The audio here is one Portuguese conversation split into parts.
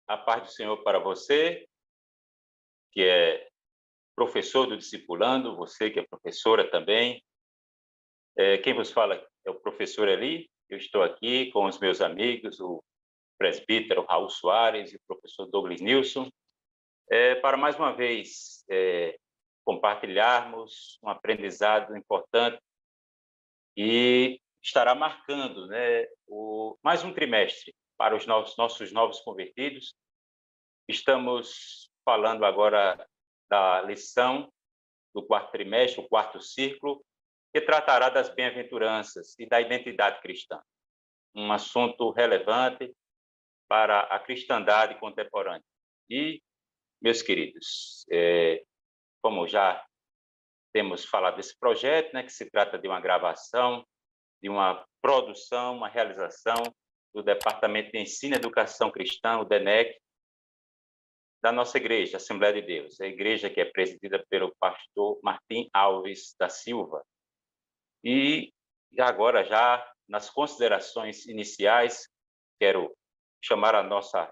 A paz do Senhor para você, que é professor do discipulando, você que é professora também. Quem vos fala é o professor Eli. Eu estou aqui com os meus amigos, o presbítero Raul Soares e o professor Douglas Nilson, para mais uma vez compartilharmos um aprendizado importante e estará marcando, né, mais um trimestre para os nossos novos convertidos. Estamos falando agora da lição do quarto trimestre, o quarto círculo, que tratará das bem-aventuranças e da identidade cristã, um assunto relevante para a cristandade contemporânea. E, meus queridos, como já temos falado desse projeto, né, que se trata de uma gravação, de uma produção, uma realização do Departamento de Ensino e Educação Cristã, o DENEC, da nossa igreja, Assembleia de Deus, a igreja que é presidida pelo pastor Martim Alves da Silva. E agora, já nas considerações iniciais, quero chamar a nossa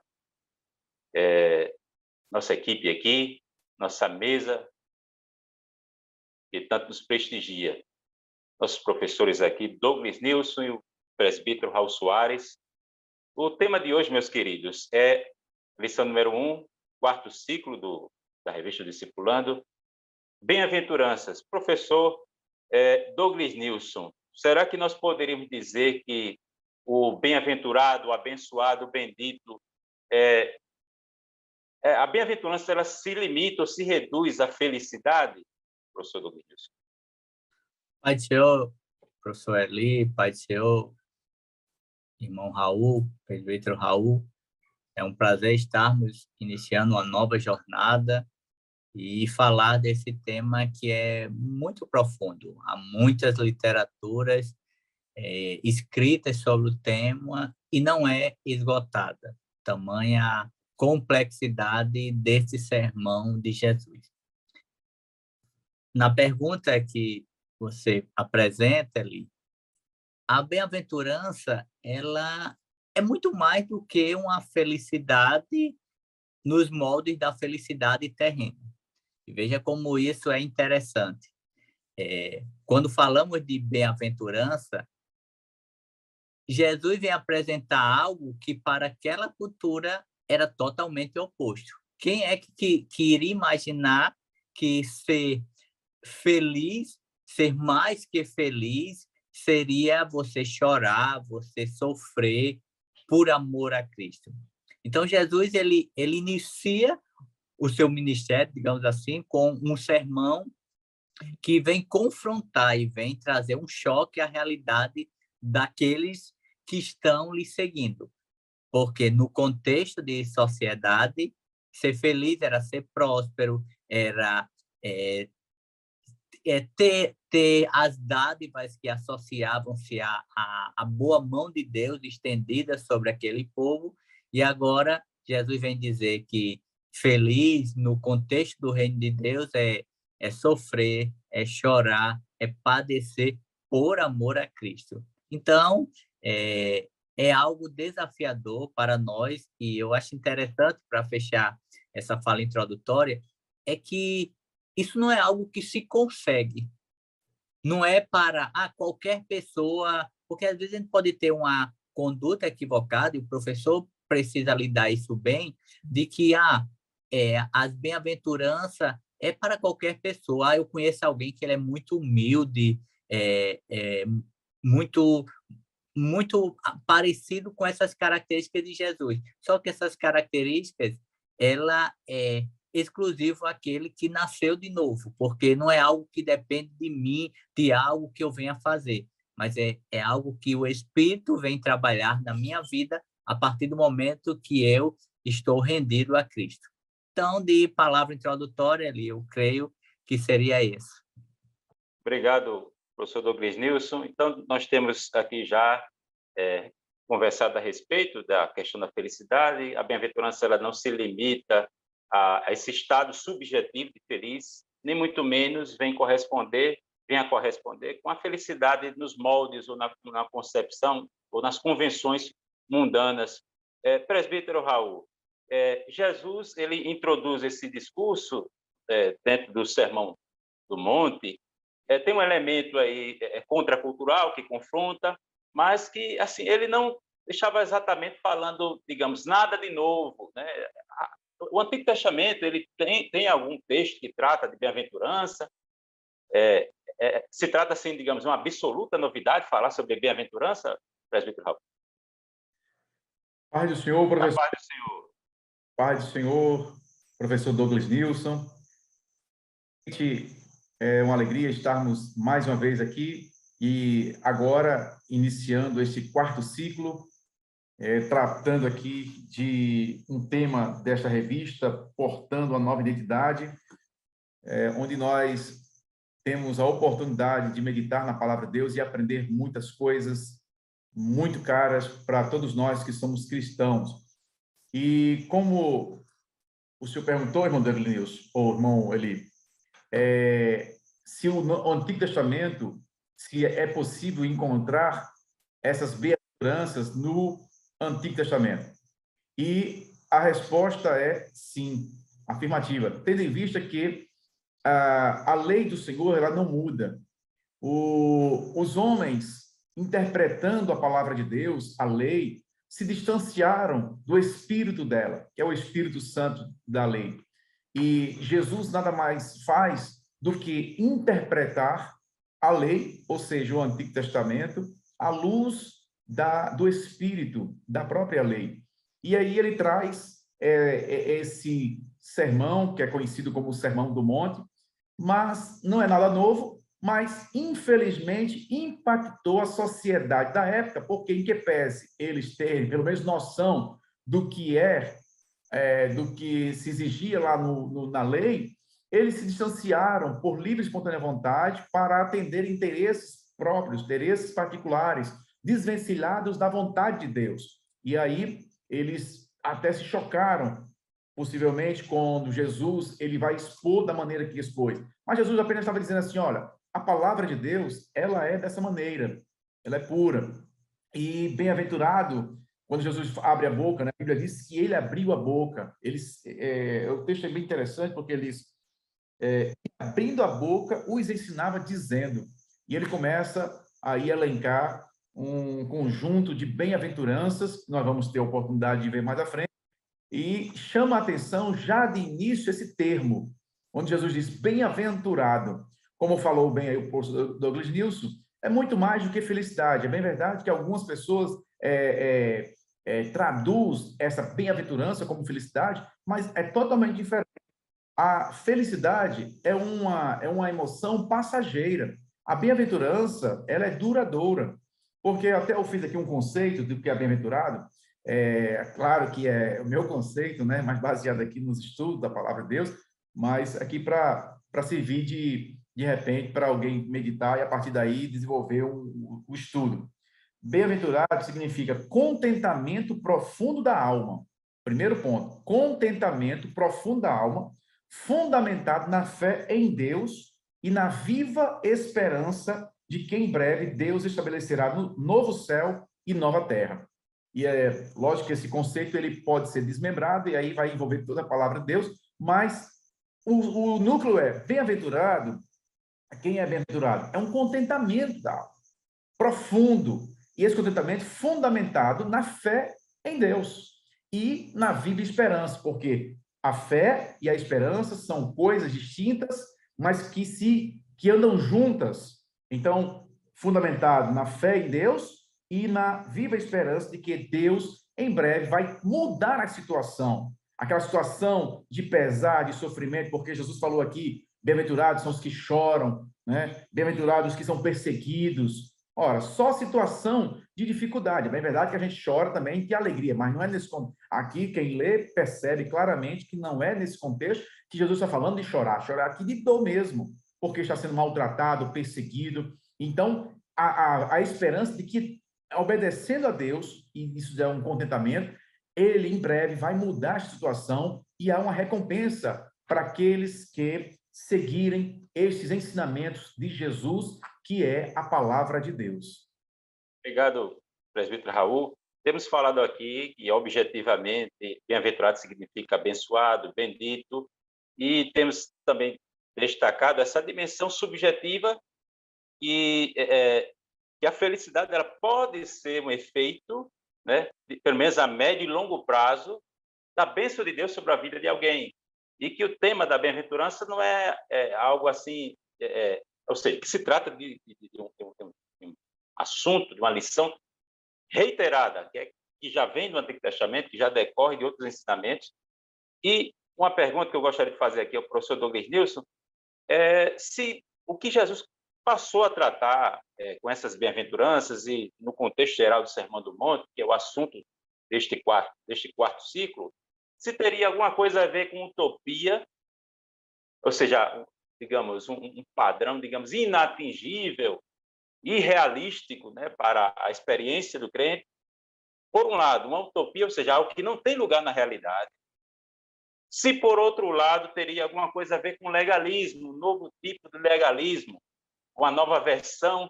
equipe aqui, nossa mesa, que tanto nos prestigia. Nossos professores aqui, Douglas Nilson e o presbítero Raul Soares. O tema de hoje, meus queridos, é lição número 1, quarto ciclo da revista Discipulando, Bem-aventuranças. Professor Douglas Nilson, será que nós poderíamos dizer que o bem-aventurado, o abençoado, o bendito, a bem-aventurança ela se limita ou se reduz à felicidade, professor Douglas Nilson? Pai do Senhor, professor Eli, Pai do Senhor, irmão Raul, presbítero Raul, é um prazer estarmos iniciando uma nova jornada e falar desse tema que é muito profundo. Há muitas literaturas escritas sobre o tema e não é esgotada, tamanha complexidade desse sermão de Jesus. Na pergunta que você apresenta ali, a bem-aventurança, ela é muito mais do que uma felicidade nos moldes da felicidade terrena. E veja como isso é interessante. Quando falamos de bem-aventurança, Jesus vem apresentar algo que para aquela cultura era totalmente oposto. Quem é que iria imaginar que ser feliz, ser mais que feliz, seria você chorar, você sofrer por amor a Cristo? Então, Jesus ele inicia o seu ministério, digamos assim, com um sermão que vem confrontar e vem trazer um choque à realidade daqueles que estão lhe seguindo. Porque no contexto de sociedade, ser feliz era ser próspero, era ter as dádivas que associavam-se à boa mão de Deus estendida sobre aquele povo. E agora Jesus vem dizer que feliz no contexto do reino de Deus é sofrer, é chorar, é padecer por amor a Cristo. Então, é algo desafiador para nós, e eu acho interessante, para fechar essa fala introdutória, é que isso não é algo que se consegue. Não é para qualquer pessoa, porque às vezes a gente pode ter uma conduta equivocada, e o professor precisa lidar isso bem, de que as bem-aventuranças é para qualquer pessoa. Eu conheço alguém que ele é muito humilde, muito muito parecido com essas características de Jesus. Só que essas características, ela é exclusivo àquele que nasceu de novo, porque não é algo que depende de mim, de algo que eu venha fazer, mas é algo que o Espírito vem trabalhar na minha vida a partir do momento que eu estou rendido a Cristo. Então, de palavra introdutória ali, eu creio que seria isso. Obrigado, professor Douglas Nilson. Então, nós temos aqui já conversado a respeito da questão da felicidade. A bem-aventurança ela não se limita a esse estado subjetivo de feliz, nem muito menos vem a corresponder com a felicidade nos moldes ou na concepção ou nas convenções mundanas. Presbítero Raul, Jesus ele introduz esse discurso dentro do Sermão do Monte. Tem um elemento aí contracultural que confronta, mas que assim ele não deixava exatamente falando, digamos, nada de novo, né? O Antigo Testamento ele tem algum texto que trata de bem-aventurança. Se trata, assim, digamos, uma absoluta novidade falar sobre bem-aventurança, presbítero Raul? Paz do Senhor, professor. Paz do Senhor. Paz do Senhor, professor Douglas Nilson. É uma alegria estarmos mais uma vez aqui e agora iniciando este quarto ciclo, tratando aqui de um tema desta revista, Portando a Nova Identidade, onde nós temos a oportunidade de meditar na Palavra de Deus e aprender muitas coisas muito caras para todos nós que somos cristãos. E como o senhor perguntou, irmão Douglas, ou irmão Eli, se o Antigo Testamento, se é possível encontrar essas bem-aventuranças no Antigo Testamento. E a resposta é sim, afirmativa, tendo em vista que a lei do Senhor ela não muda. Os homens, interpretando a palavra de Deus, a lei, se distanciaram do espírito dela, que é o Espírito Santo da lei. E Jesus nada mais faz do que interpretar a lei, ou seja, o Antigo Testamento, à luz do Espírito, da própria lei. E aí ele traz esse sermão, que é conhecido como o Sermão do Monte, mas não é nada novo, mas, infelizmente, impactou a sociedade da época, porque, em que pese eles terem, pelo menos, noção do que do que se exigia lá na lei, eles se distanciaram por livre e espontânea vontade para atender interesses próprios, interesses particulares, desvencilhados da vontade de Deus. E aí eles até se chocaram, possivelmente, quando Jesus ele vai expor da maneira que expôs. Mas Jesus apenas estava dizendo assim, olha, a palavra de Deus, ela é dessa maneira, ela é pura. E bem-aventurado, quando Jesus abre a boca, né? A Bíblia diz que ele abriu a boca. O texto é bem interessante, porque eles, abrindo a boca, os ensinava dizendo. E ele começa a elencar um conjunto de bem-aventuranças, que nós vamos ter a oportunidade de ver mais à frente, e chama a atenção já de início esse termo, onde Jesus diz bem-aventurado. Como falou bem aí o professor Douglas Nilson, é muito mais do que felicidade. É bem verdade que algumas pessoas traduz essa bem-aventurança como felicidade, mas é totalmente diferente. A felicidade é uma emoção passageira. A bem-aventurança, ela é duradoura. Porque até eu fiz aqui um conceito do que é bem-aventurado. Claro que é o meu conceito, né, mas baseado aqui nos estudos da palavra de Deus, mas aqui para servir de repente para alguém meditar e a partir daí desenvolver o estudo. Bem-aventurado significa contentamento profundo da alma. Primeiro ponto, contentamento profundo da alma, fundamentado na fé em Deus e na viva esperança de que em breve Deus estabelecerá no novo céu e nova terra. E é lógico que esse conceito ele pode ser desmembrado e aí vai envolver toda a palavra de Deus, mas o núcleo é bem-aventurado. Quem é bem-aventurado? É um contentamento da alma, profundo, e esse contentamento fundamentado na fé em Deus e na viva esperança, porque a fé e a esperança são coisas distintas, mas que andam juntas. Então, fundamentado na fé em Deus e na viva esperança de que Deus, em breve, vai mudar a situação. Aquela situação de pesar, de sofrimento, porque Jesus falou aqui, bem-aventurados são os que choram, né? Bem-aventurados os que são perseguidos. Ora, só situação de dificuldade. É bem verdade que a gente chora também de alegria, mas não é nesse contexto. Aqui, quem lê, percebe claramente que não é nesse contexto que Jesus está falando de chorar. Chorar aqui de dor mesmo, porque está sendo maltratado, perseguido. Então, a esperança de que, obedecendo a Deus, e isso é um contentamento, ele em breve vai mudar a situação e há uma recompensa para aqueles que seguirem estes ensinamentos de Jesus, que é a palavra de Deus. Obrigado, presbítero Raul. temos falado aqui que, objetivamente, bem-aventurado significa abençoado, bendito, e temos também destacado essa dimensão subjetiva que a felicidade ela pode ser um efeito, né, pelo menos a médio e longo prazo, da bênção de Deus sobre a vida de alguém. E que o tema da bem-aventurança não é algo assim, ou seja, que se trata de um assunto, de uma lição reiterada, que já vem do Antigo Testamento, que já decorre de outros ensinamentos. E uma pergunta que eu gostaria de fazer aqui ao professor Douglas Nilson é se o que Jesus passou a tratar com essas bem-aventuranças e no contexto geral do Sermão do Monte, que é o assunto deste quarto ciclo, se teria alguma coisa a ver com utopia, ou seja, digamos, um padrão, digamos, inatingível, irrealístico, né, para a experiência do crente. Por um lado, uma utopia, ou seja, algo que não tem lugar na realidade. Se, por outro lado, teria alguma coisa a ver com legalismo, um novo tipo de legalismo, uma nova versão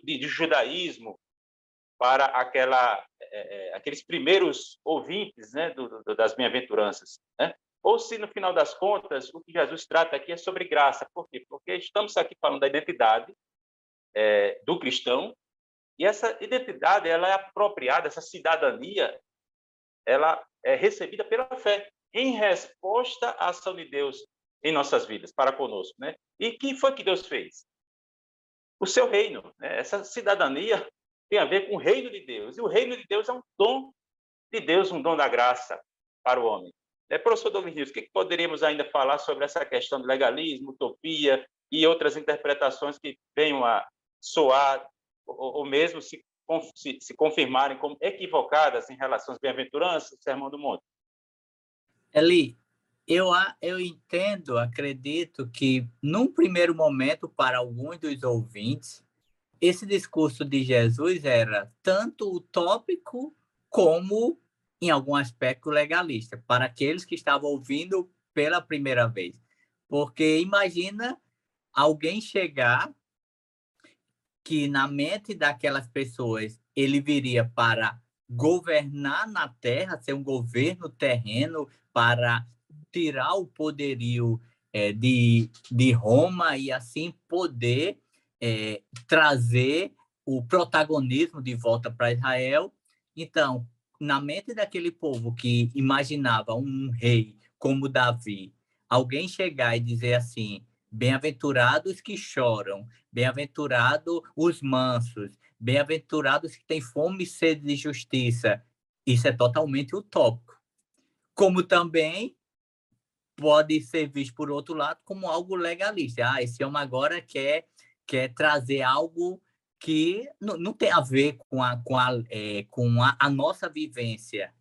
de judaísmo para aqueles primeiros ouvintes, né, das bem-aventuranças, né? Ou se, no final das contas, o que Jesus trata aqui é sobre graça. Por quê? Porque estamos aqui falando da identidade do cristão, e essa identidade ela é apropriada, essa cidadania, ela é recebida pela fé, em resposta à ação de Deus em nossas vidas, para conosco, né? E o que foi que Deus fez? O seu reino, né? Essa cidadania tem a ver com o reino de Deus, e o reino de Deus é um dom de Deus, um dom da graça para o homem. Professor Douglas Nilson, o que poderíamos ainda falar sobre essa questão de legalismo, utopia e outras interpretações que venham a soar ou mesmo se confirmarem como equivocadas em relação às bem-aventuranças do Sermão do Monte? Eli, eu entendo, acredito que, num primeiro momento, para alguns dos ouvintes, esse discurso de Jesus era tanto utópico como, em algum aspecto, legalista, para aqueles que estavam ouvindo pela primeira vez. Porque imagina alguém chegar que, na mente daquelas pessoas, ele viria para governar na terra, ser um governo terreno, para tirar o poderio de Roma e, assim, poder trazer o protagonismo de volta para Israel. Então, na mente daquele povo que imaginava um rei como Davi, alguém chegar e dizer assim: bem-aventurados que choram, bem-aventurados os mansos, bem-aventurados que têm fome e sede de justiça. Isso é totalmente utópico. Como também pode ser visto, por outro lado, como algo legalista. Esse homem agora quer trazer algo que não tem a ver com a nossa vivência.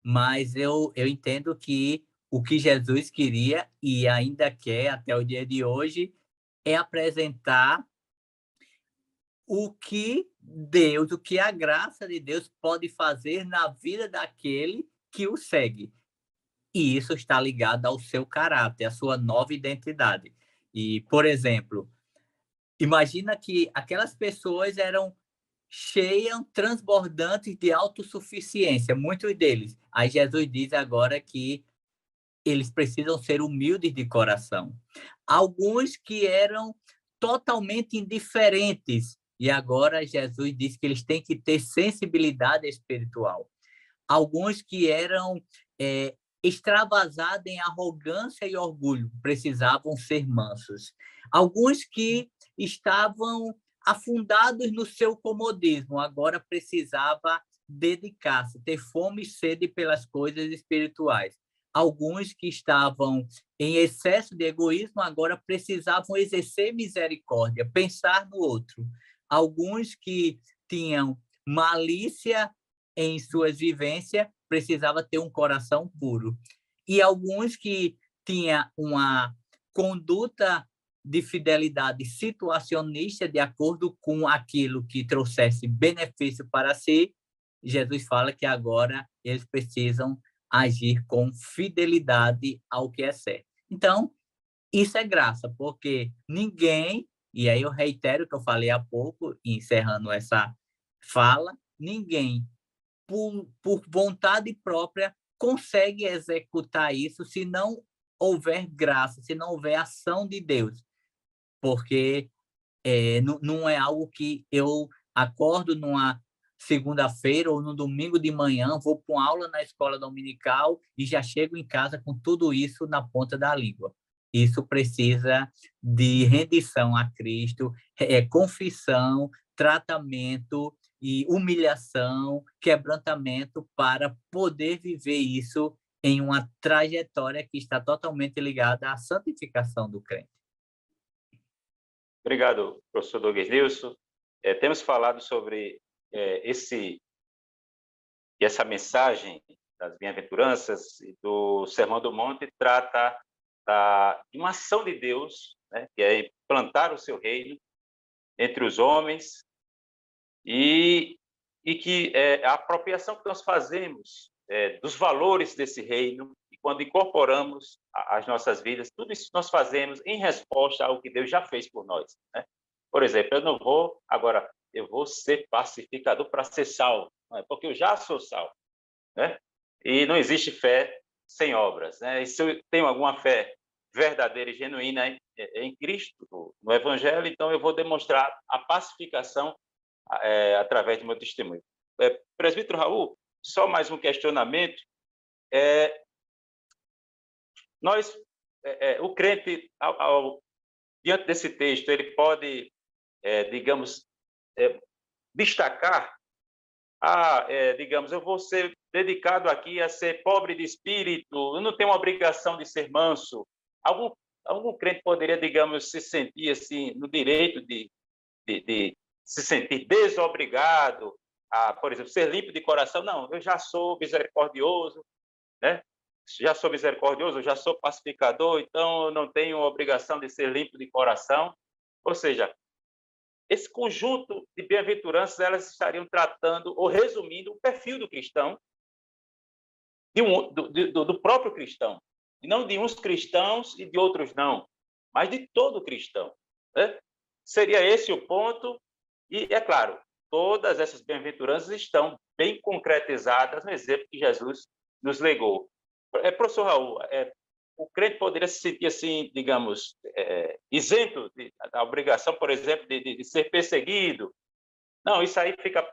Mas eu entendo que o que Jesus queria e ainda quer até o dia de hoje é apresentar o que Deus, o que a graça de Deus pode fazer na vida daquele que o segue. E isso está ligado ao seu caráter, à sua nova identidade. E, por exemplo, imagina que aquelas pessoas eram cheias, transbordantes de autossuficiência, muitos deles. Aí Jesus diz agora que eles precisam ser humildes de coração. Alguns que eram totalmente indiferentes, e agora Jesus diz que eles têm que ter sensibilidade espiritual. Alguns que eram extravasados em arrogância e orgulho, precisavam ser mansos. Alguns que estavam afundados no seu comodismo, agora precisava dedicar-se, ter fome e sede pelas coisas espirituais. Alguns que estavam em excesso de egoísmo, agora precisavam exercer misericórdia, pensar no outro. Alguns que tinham malícia em suas vivências, precisava ter um coração puro. E alguns que tinham uma conduta de fidelidade situacionista, de acordo com aquilo que trouxesse benefício para si, Jesus fala que agora eles precisam agir com fidelidade ao que é certo. Então, isso é graça, porque ninguém, e aí eu reitero o que eu falei há pouco, encerrando essa fala, ninguém por vontade própria, consegue executar isso se não houver graça, se não houver ação de Deus. Porque não é algo que eu acordo numa segunda-feira ou no domingo de manhã, vou para uma aula na escola dominical e já chego em casa com tudo isso na ponta da língua. Isso precisa de rendição a Cristo, confissão, tratamento e humilhação, quebrantamento para poder viver isso em uma trajetória que está totalmente ligada à santificação do crente. Obrigado, professor Douglas Nilson. Temos falado sobre essa mensagem das bem-aventuranças e do Sermão do Monte trata de uma ação de Deus, né, que é implantar o seu reino entre os homens e que a apropriação que nós fazemos dos valores desse reino, e quando incorporamos às nossas vidas, tudo isso nós fazemos em resposta ao que Deus já fez por nós, né? Por exemplo, eu vou ser pacificador para ser salvo, né? Porque eu já sou salvo, né? E não existe fé sem obras, né? E se eu tenho alguma fé verdadeira e genuína em Cristo, no Evangelho, então eu vou demonstrar a pacificação através do meu testemunho. Presbítero Raul, só mais um questionamento. O crente, diante desse texto, ele pode, digamos, destacar, digamos, eu vou ser dedicado aqui a ser pobre de espírito, eu não tenho uma obrigação de ser manso. Algum crente poderia, digamos, se sentir assim, no direito de se sentir desobrigado a, por exemplo, ser limpo de coração? Não, eu já sou misericordioso, né? Já sou misericordioso, já sou pacificador, então eu não tenho obrigação de ser limpo de coração. Ou seja, esse conjunto de bem-aventuranças, elas estariam tratando ou resumindo o perfil do cristão, do próprio cristão, e não de uns cristãos e de outros não, mas de todo cristão, né? Seria esse o ponto. E, é claro, todas essas bem-aventuranças estão bem concretizadas no exemplo que Jesus nos legou. Professor Raul, o crente poderia se sentir assim, digamos, isento da obrigação, por exemplo, de ser perseguido? Não, isso aí fica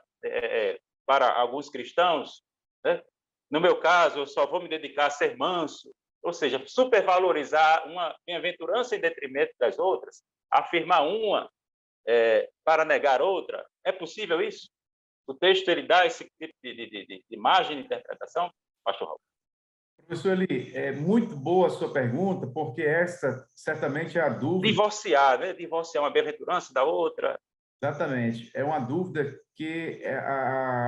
para alguns cristãos, né? No meu caso, eu só vou me dedicar a ser manso, ou seja, supervalorizar uma bem-aventurança em detrimento das outras, afirmar uma para negar outra. É possível isso? O texto ele dá esse tipo de margem de interpretação, pastor Raul? Professor Eli, é muito boa a sua pergunta, porque essa certamente é a dúvida. Divorciar, né? Divorciar uma bem-aventurança da outra. Exatamente. É uma dúvida que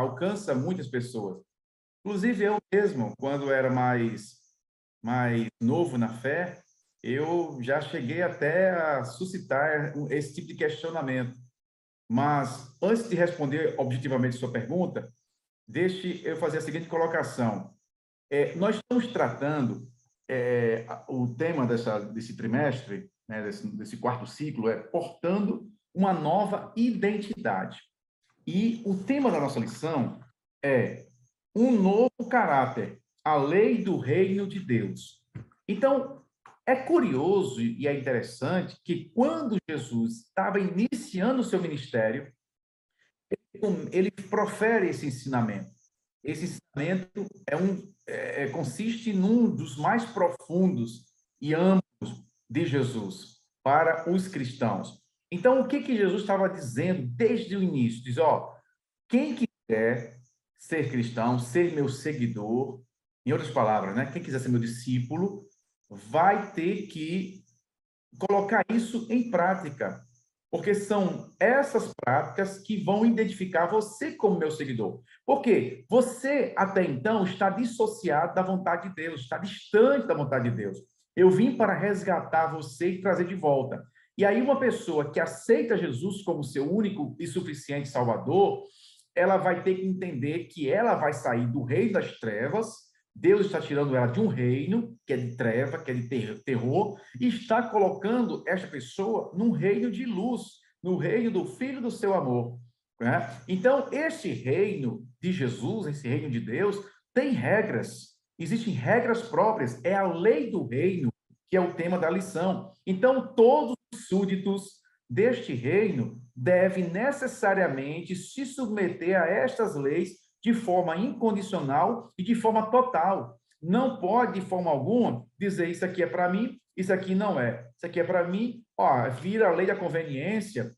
alcança muitas pessoas. Inclusive, eu mesmo, quando era mais novo na fé, eu já cheguei até a suscitar esse tipo de questionamento. Mas, antes de responder objetivamente a sua pergunta, deixe eu fazer a seguinte colocação. Nós estamos tratando, o tema desse trimestre, né, desse quarto ciclo, portando uma nova identidade. E o tema da nossa lição é um novo caráter, a lei do reino de Deus. Então, é curioso e é interessante que quando Jesus estava iniciando o seu ministério, ele profere esse ensinamento. Esse ensinamento consiste num dos mais profundos e amplos de Jesus para os cristãos. Então, o que Jesus estava dizendo desde o início? Diz, quem quiser ser cristão, ser meu seguidor, em outras palavras, né? Quem quiser ser meu discípulo, vai ter que colocar isso em prática, porque são essas práticas que vão identificar você como meu seguidor. Porque você, até então, está dissociado da vontade de Deus, está distante da vontade de Deus. Eu vim para resgatar você e trazer de volta. E aí, uma pessoa que aceita Jesus como seu único e suficiente Salvador, ela vai ter que entender que ela vai sair do reino das trevas. Deus está tirando ela de um reino que é de treva, que é de terror, e está colocando esta pessoa num reino de luz, no reino do Filho do seu amor, né? Então, esse reino de Jesus, esse reino de Deus, tem regras. Existem regras próprias. É a lei do reino que é o tema da lição. Então, todos os súditos deste reino devem necessariamente se submeter a estas leis de forma incondicional e de forma total. Não pode, de forma alguma, dizer isso aqui é para mim, isso aqui não é. Isso aqui é para mim, ó, vira a lei da conveniência.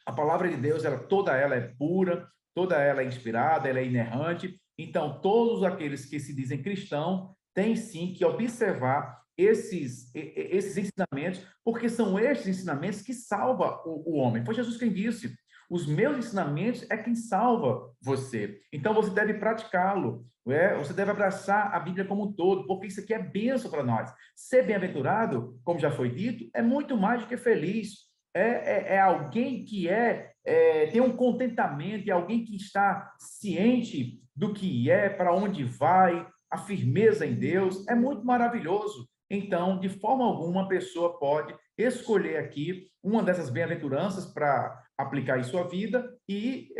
A palavra de Deus, toda ela é pura, toda ela é inspirada, ela é inerrante. Então, todos aqueles que se dizem cristãos têm sim que observar esses ensinamentos, porque são esses ensinamentos que salvam o homem. Foi Jesus quem disse: os meus ensinamentos é quem salva você. Então, você deve praticá-lo. Você deve abraçar a Bíblia como um todo, porque isso aqui é bênção para nós. Ser bem-aventurado, como já foi dito, é muito mais do que feliz. É alguém que tem um contentamento, é alguém que está ciente do que é, para onde vai, a firmeza em Deus. É muito maravilhoso. Então, de forma alguma, a pessoa pode escolher aqui uma dessas bem-aventuranças para aplicar em sua vida e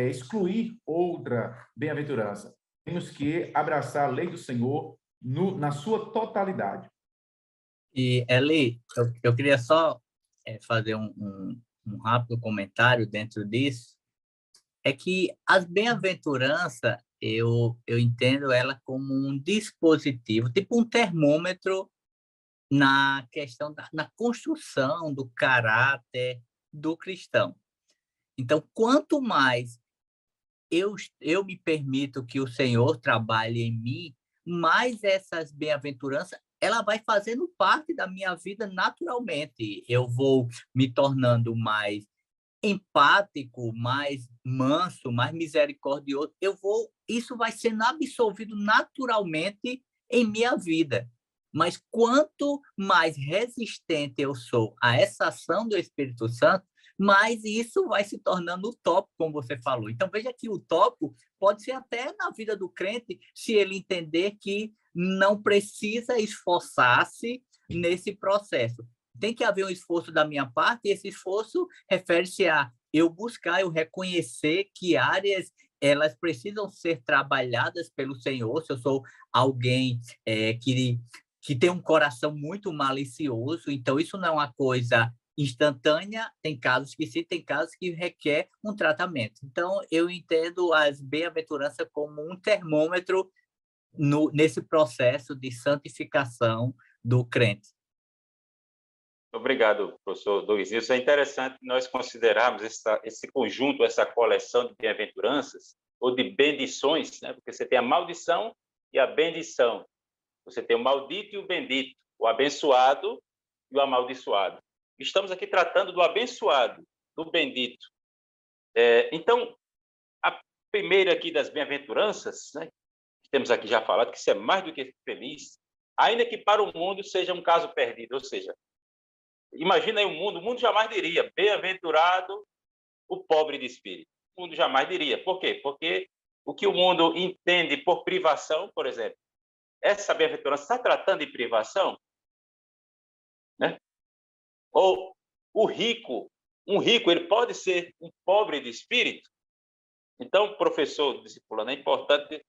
excluir outra bem-aventurança. Temos que abraçar a lei do Senhor na sua totalidade. E, Eli, eu queria só fazer um rápido comentário dentro disso. É que as bem-aventuranças, eu entendo ela como um dispositivo, tipo um termômetro na questão na construção do caráter do cristão. Então, quanto mais eu me permito que o Senhor trabalhe em mim, mais essas bem-aventuranças ela vai fazendo parte da minha vida naturalmente. Eu vou me tornando mais empático, mais manso, mais misericordioso. Isso vai sendo absorvido naturalmente em minha vida. Mas quanto mais resistente eu sou a essa ação do Espírito Santo, mais isso vai se tornando utópico, como você falou. Então, veja que o utópico pode ser até na vida do crente, se ele entender que não precisa esforçar-se nesse processo. Tem que haver um esforço da minha parte, e esse esforço refere-se a eu buscar, eu reconhecer que áreas elas precisam ser trabalhadas pelo Senhor. Se eu sou alguém que tem um coração muito malicioso, então isso não é uma coisa instantânea, tem casos que sim, tem casos que requer um tratamento. Então, eu entendo as bem-aventuranças como um termômetro nesse processo de santificação do crente. Obrigado, professor Douglas. Isso é interessante nós considerarmos esse conjunto, essa coleção de bem-aventuranças, ou de bendições, né? Porque você tem a maldição e a bendição. Você tem o maldito e o bendito, o abençoado e o amaldiçoado. Estamos aqui tratando do abençoado, do bendito. Então, a primeira aqui das bem-aventuranças, né, que temos aqui já falado, que isso é mais do que feliz, ainda que para o mundo seja um caso perdido, ou seja, imagina aí o mundo jamais diria, bem-aventurado o pobre de espírito. O mundo jamais diria. Por quê? Porque o que o mundo entende por privação, por exemplo, essa bem-aventurança está tratando de privação, né? Ou um rico, ele pode ser um pobre de espírito? Então, professor discipulando, é importante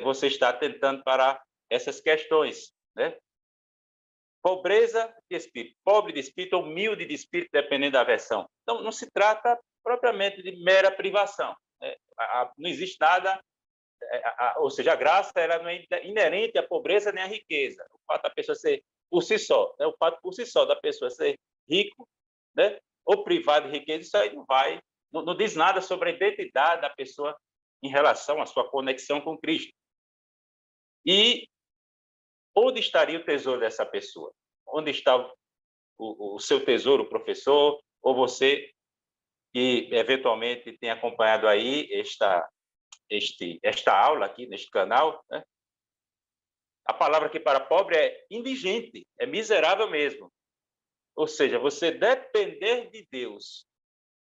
você estar atentando para essas questões, né? Pobreza de espírito, pobre de espírito, humilde de espírito, dependendo da versão. Então, não se trata propriamente de mera privação. Não existe nada, ou seja, a graça ela não é inerente à pobreza nem à riqueza. O fato da pessoa ser por si só, né? O fato por si só da pessoa ser rico, né? Ou privado de riqueza, isso aí não diz nada sobre a identidade da pessoa em relação à sua conexão com Cristo. E onde estaria o tesouro dessa pessoa? Onde está o seu tesouro, professor, ou você que eventualmente tem acompanhado aí esta aula aqui neste canal, né? A palavra aqui para pobre é indigente, é miserável mesmo. Ou seja, você depender de Deus,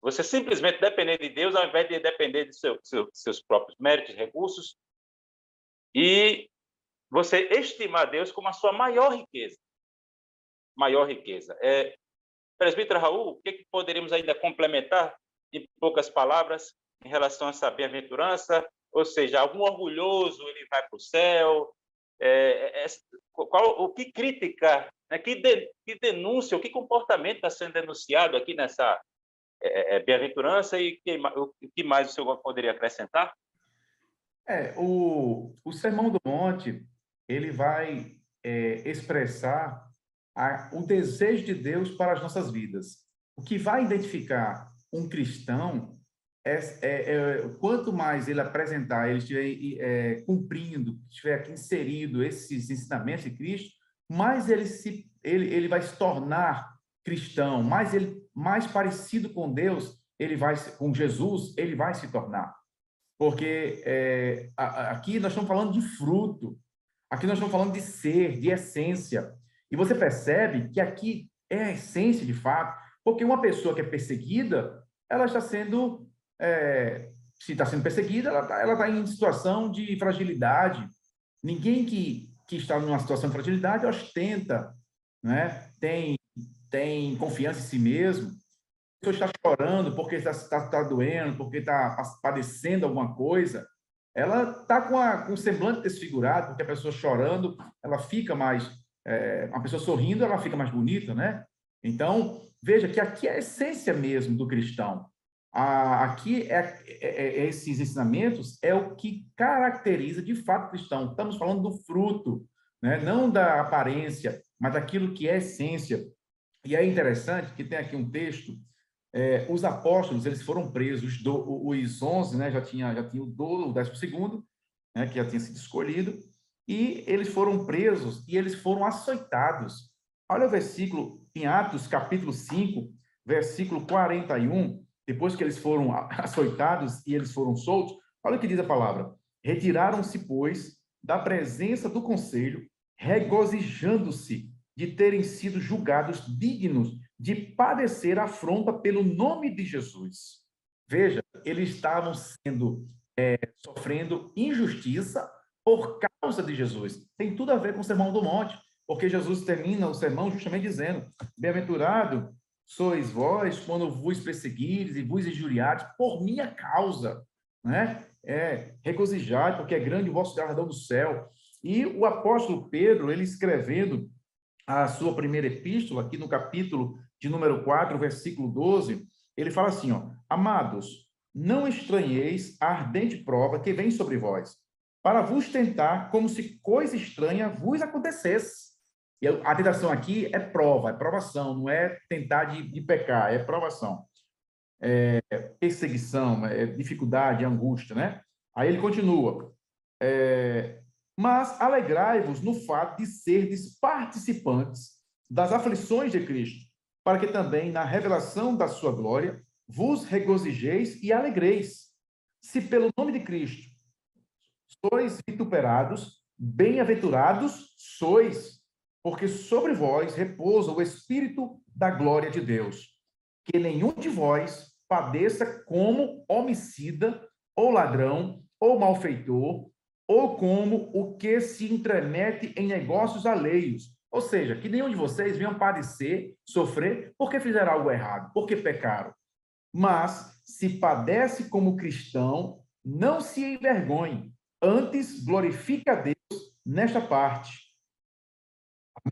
você simplesmente depender de Deus ao invés de depender de seus próprios méritos, recursos, e você estimar Deus como a sua maior riqueza. Maior riqueza. Presbítero Raul, o que poderíamos ainda complementar, em poucas palavras, em relação a essa bem-aventurança Ou seja, algum orgulhoso ele vai para o céu? O que crítica, né? Que denúncia, o que comportamento está sendo denunciado aqui nessa bem-aventurança e o que mais o senhor poderia acrescentar? O Sermão do Monte, ele vai expressar o desejo de Deus para as nossas vidas. O que vai identificar um cristão quanto mais ele apresentar, ele estiver cumprindo, estiver aqui inserido esses ensinamentos de Cristo, mais ele vai se tornar cristão, mais parecido com Deus, com Jesus, ele vai se tornar. Porque aqui nós estamos falando de fruto, aqui nós estamos falando de ser, de essência. E você percebe que aqui é a essência de fato, porque uma pessoa que é perseguida, ela está sendo, se está sendo perseguida, ela está em situação de fragilidade. Ninguém que está numa situação de fragilidade ostenta, né? Tem confiança em si mesmo. A pessoa está chorando porque está doendo, porque está padecendo alguma coisa, ela está com o semblante desfigurado, porque a pessoa chorando, ela fica mais... uma pessoa sorrindo, ela fica mais bonita, né? Então, veja que aqui é a essência mesmo do cristão. Aqui, esses ensinamentos é o que caracteriza, de fato, o cristão. Estamos falando do fruto, né? Não da aparência, mas daquilo que é essência. E é interessante que tem aqui um texto. Os apóstolos, eles foram presos, os 11, né, já tinha o 12º, né, que já tinha sido escolhido, e eles foram presos e eles foram açoitados. Olha o versículo em Atos, capítulo 5, versículo 41, depois que eles foram açoitados e eles foram soltos, olha o que diz a palavra: retiraram-se, pois, da presença do conselho, regozijando-se de terem sido julgados dignos de padecer afronta pelo nome de Jesus. Veja, eles estavam sofrendo injustiça por causa de Jesus. Tem tudo a ver com o Sermão do Monte, porque Jesus termina o sermão justamente dizendo: bem-aventurado sois vós quando vos perseguires e vos injuriares por minha causa, né? Regozijai, porque é grande o vosso galardão do céu. E o apóstolo Pedro, ele escrevendo a sua primeira epístola, aqui no capítulo de número 4, versículo 12, ele fala assim, ó: amados, não estranheis a ardente prova que vem sobre vós, para vos tentar como se coisa estranha vos acontecesse. E a tentação aqui é prova, é provação, não é tentar de pecar, é provação. Perseguição, dificuldade, angústia, né? Aí ele continua: mas alegrai-vos no fato de serdes participantes das aflições de Cristo, para que também na revelação da sua glória vos regozijeis e alegreis. Se pelo nome de Cristo sois vituperados, bem-aventurados sois, porque sobre vós repousa o Espírito da glória de Deus. Que nenhum de vós padeça como homicida, ou ladrão, ou malfeitor, ou como o que se intromete em negócios alheios. Ou seja, que nenhum de vocês venham padecer, sofrer, porque fizeram algo errado, porque pecaram. Mas, se padece como cristão, não se envergonhe, antes glorifique a Deus nesta parte.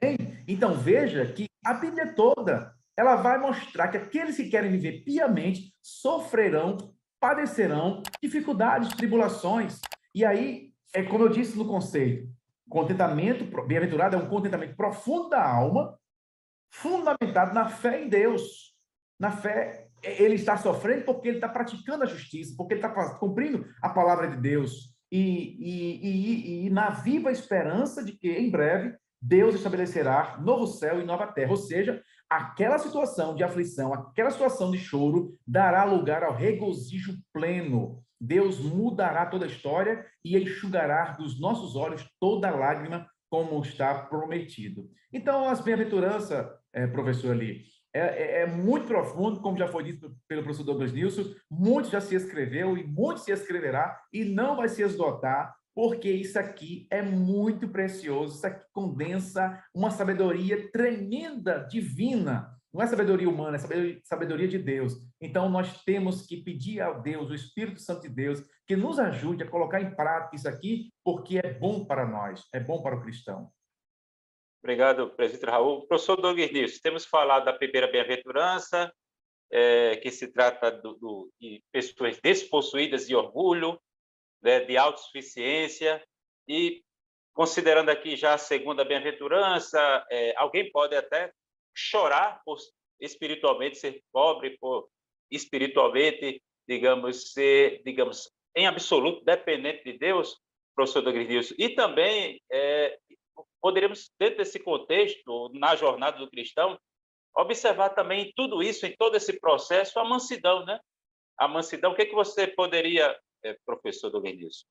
Amém? Então, veja que a Bíblia toda, ela vai mostrar que aqueles que querem viver piamente sofrerão, padecerão dificuldades, tribulações. E aí, como eu disse no conceito, contentamento, bem-aventurado é um contentamento profundo da alma, fundamentado na fé em Deus. Na fé, ele está sofrendo porque ele está praticando a justiça, porque ele está cumprindo a palavra de Deus. E na viva esperança de que, em breve, Deus estabelecerá novo céu e nova terra. Ou seja, aquela situação de aflição, aquela situação de choro, dará lugar ao regozijo pleno. Deus mudará toda a história e enxugará dos nossos olhos toda lágrima, como está prometido. Então, as bem-aventuranças, professor Ali, é muito profundo, como já foi dito pelo professor Douglas Nilson, muito já se escreveu e muito se escreverá e não vai se esgotar, porque isso aqui é muito precioso, isso aqui condensa uma sabedoria tremenda, divina, não é sabedoria humana, é sabedoria de Deus. Então, nós temos que pedir a Deus, o Espírito Santo de Deus, que nos ajude a colocar em prática isso aqui, porque é bom para nós, é bom para o cristão. Obrigado, presbítero Raul. Professor Douglas Nilson, temos falado da primeira bem-aventurança, que se trata de pessoas despossuídas de orgulho, né, de autossuficiência, e considerando aqui já a segunda bem-aventurança, alguém pode até chorar por espiritualmente ser pobre, por espiritualmente, digamos, ser, digamos, em absoluto dependente de Deus, professor Douglas Nilson. E também poderíamos, dentro desse contexto, na jornada do cristão, observar também tudo isso, em todo esse processo, a mansidão, né? A mansidão, o que você poderia, professor Douglas Nilson,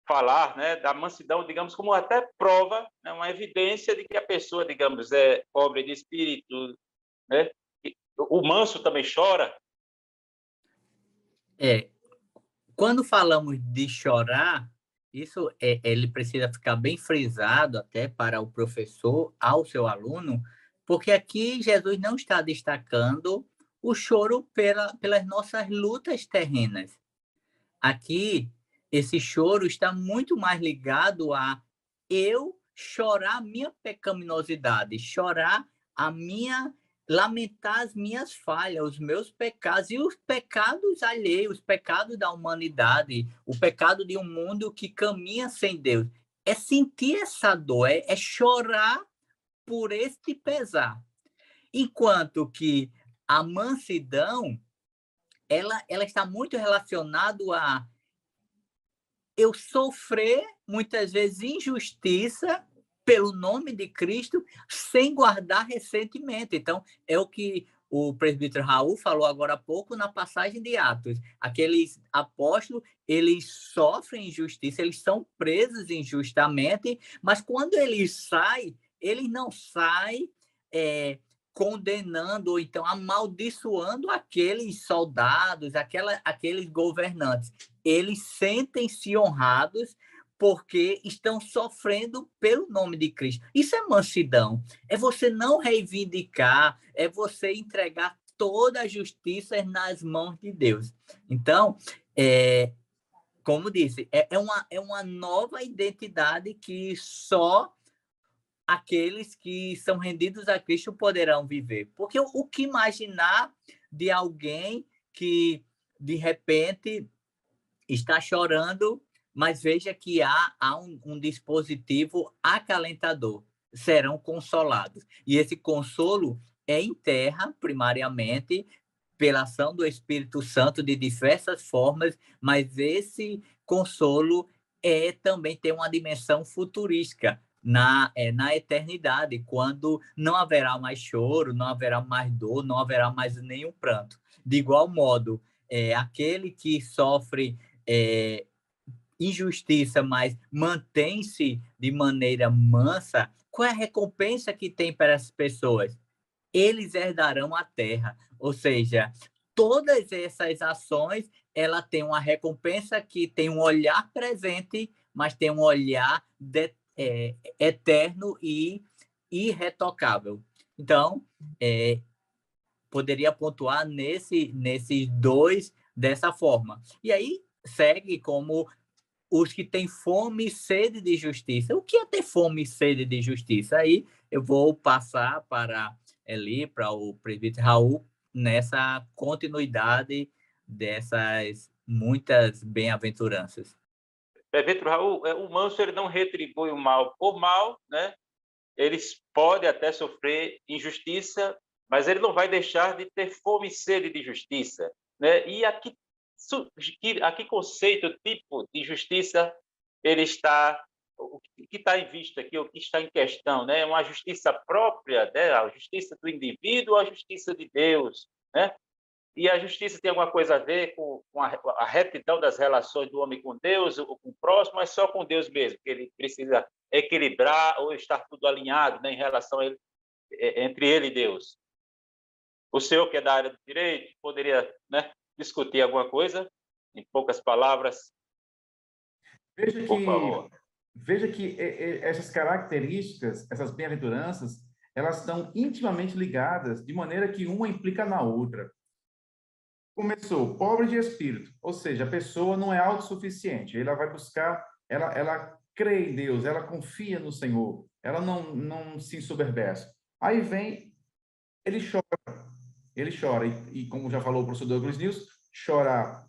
falar, né, da mansidão, digamos, como até prova, né, uma evidência de que a pessoa, digamos, é pobre de espírito, né? O manso também chora. Quando falamos de chorar, isso ele precisa ficar bem frisado até para o professor, ao seu aluno, porque aqui Jesus não está destacando o choro pelas nossas lutas terrenas. Aqui, esse choro está muito mais ligado a eu chorar a minha pecaminosidade, chorar a minha, lamentar as minhas falhas, os meus pecados e os pecados alheios, os pecados da humanidade, o pecado de um mundo que caminha sem Deus. É sentir essa dor, é chorar por este pesar. Enquanto que a mansidão, ela está muito relacionada a eu sofrer, muitas vezes, injustiça pelo nome de Cristo, sem guardar ressentimento. Então, é o que o presbítero Raul falou agora há pouco na passagem de Atos. Aqueles apóstolos, eles sofrem injustiça, eles são presos injustamente, mas quando eles saem, eles não saem condenando ou então amaldiçoando aqueles soldados, aqueles governantes. Eles sentem-se honrados porque estão sofrendo pelo nome de Cristo. Isso é mansidão. É você não reivindicar, é você entregar toda a justiça nas mãos de Deus. Então, como disse, é uma nova identidade que só aqueles que são rendidos a Cristo poderão viver. Porque o que imaginar de alguém que, de repente, está chorando, mas veja que há um dispositivo acalentador. Serão consolados. E esse consolo é em terra, primariamente, pela ação do Espírito Santo de diversas formas, mas esse consolo também tem uma dimensão futurística na eternidade, quando não haverá mais choro, não haverá mais dor, não haverá mais nenhum pranto. De igual modo, aquele que sofre injustiça, mas mantém-se de maneira mansa, qual é a recompensa que tem para essas pessoas? Eles herdarão a terra. Ou seja, todas essas ações, ela tem uma recompensa que tem um olhar presente, mas tem um olhar eterno e irretocável. Então, poderia pontuar nesses dois dessa forma. E aí segue como os que têm fome e sede de justiça. O que é ter fome e sede de justiça? Aí eu vou passar para Eli, para o presbítero Raul, nessa continuidade dessas muitas bem-aventuranças. Presbítero Raul, o manso ele não retribui o mal por mal, né? Eles podem até sofrer injustiça, mas ele não vai deixar de ter fome e sede de justiça, né? E aqui conceito, tipo de justiça ele está, o que está em vista aqui, o que está em questão, né? Uma justiça própria, né? A justiça do indivíduo, a justiça de Deus, né? E a justiça tem alguma coisa a ver com a retidão das relações do homem com Deus, ou com o próximo, mas só com Deus mesmo, que ele precisa equilibrar ou estar tudo alinhado, né, em relação a ele, entre ele e Deus. O senhor, que é da área do direito, poderia, né, discutir alguma coisa, em poucas palavras? Por favor. Veja que essas características, essas bem-aventuranças, elas estão intimamente ligadas, de maneira que uma implica na outra. Começou, pobre de espírito, ou seja, a pessoa não é autossuficiente, ela vai buscar, ela crê em Deus, ela confia no Senhor, ela não se ensoberbece. Aí vem, ele chora, e como já falou o professor Douglas News, chora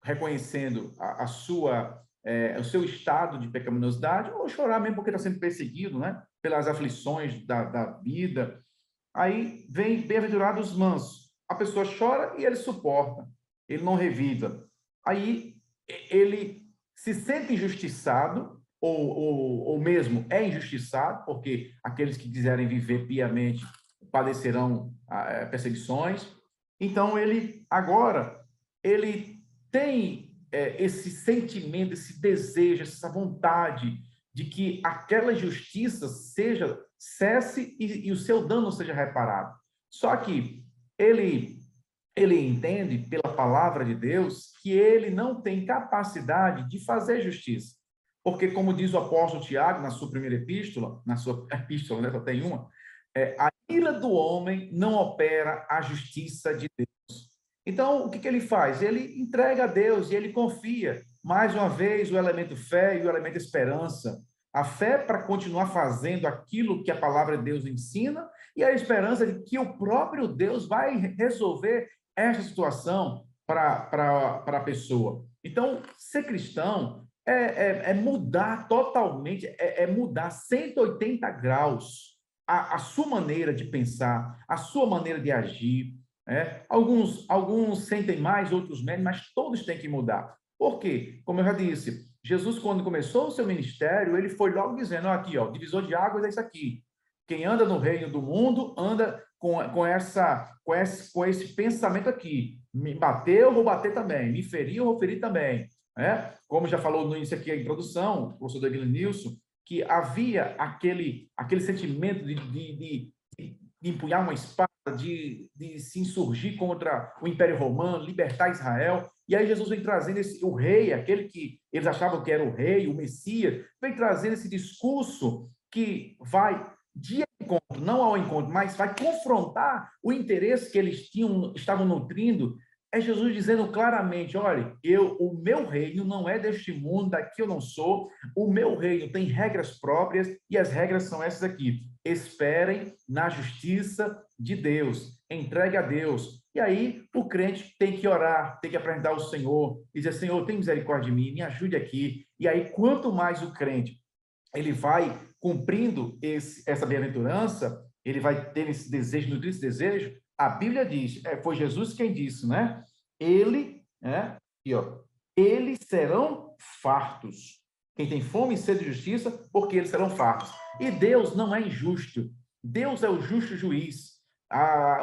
reconhecendo o seu estado de pecaminosidade, ou chorar mesmo porque está sendo perseguido, né, pelas aflições da vida. Aí vem bem-aventurados os mansos. A pessoa chora e ele suporta, ele não revida. Aí ele se sente injustiçado, ou mesmo é injustiçado, porque aqueles que quiserem viver piamente padecerão perseguições. Então, ele tem esse sentimento, esse desejo, essa vontade de que aquela injustiça cesse e o seu dano seja reparado. Só que ele entende, pela palavra de Deus, que ele não tem capacidade de fazer justiça. Porque, como diz o apóstolo Tiago, na sua primeira epístola, né, só tem uma, a ira do homem não opera a justiça de Deus. Então, o que ele faz? Ele entrega a Deus e ele confia. Mais uma vez, o elemento fé e o elemento esperança. A fé para continuar fazendo aquilo que a palavra de Deus ensina e a esperança de que o próprio Deus vai resolver essa situação para a pessoa. Então, ser cristão é mudar totalmente, é mudar 180 graus a sua maneira de pensar, a sua maneira de agir. Alguns sentem mais, outros menos, mas todos têm que mudar. Por quê? Como eu já disse, Jesus, quando começou o seu ministério, ele foi logo dizendo, aqui, ó, divisor de águas é isso aqui. Quem anda no reino do mundo, anda com esse pensamento aqui. Me bateu, vou bater também. Me feriu, vou ferir também. Como já falou no início aqui a introdução, o professor Douglas Nilson, que havia aquele sentimento de empunhar uma espada, de se insurgir contra o Império Romano, libertar Israel. E aí Jesus vem trazendo o rei, aquele que eles achavam que era o rei, o Messias, vem trazendo esse discurso que vai de encontro, não ao encontro, mas vai confrontar o interesse que eles estavam nutrindo. É Jesus dizendo claramente, olha, o meu reino não é deste mundo, daqui eu não sou, o meu reino tem regras próprias e as regras são essas aqui. Esperem na justiça de Deus, entregue a Deus. E aí o crente tem que orar, tem que apresentar ao Senhor, e dizer, Senhor, tem misericórdia de mim, me ajude aqui. E aí, quanto mais o crente ele vai cumprindo essa bem-aventurança, ele vai ter esse desejo, nutrir esse desejo. A Bíblia diz, foi Jesus quem disse, né? Eles serão fartos. Quem tem fome e sede de justiça, porque eles serão fartos. E Deus não é injusto. Deus é o justo juiz.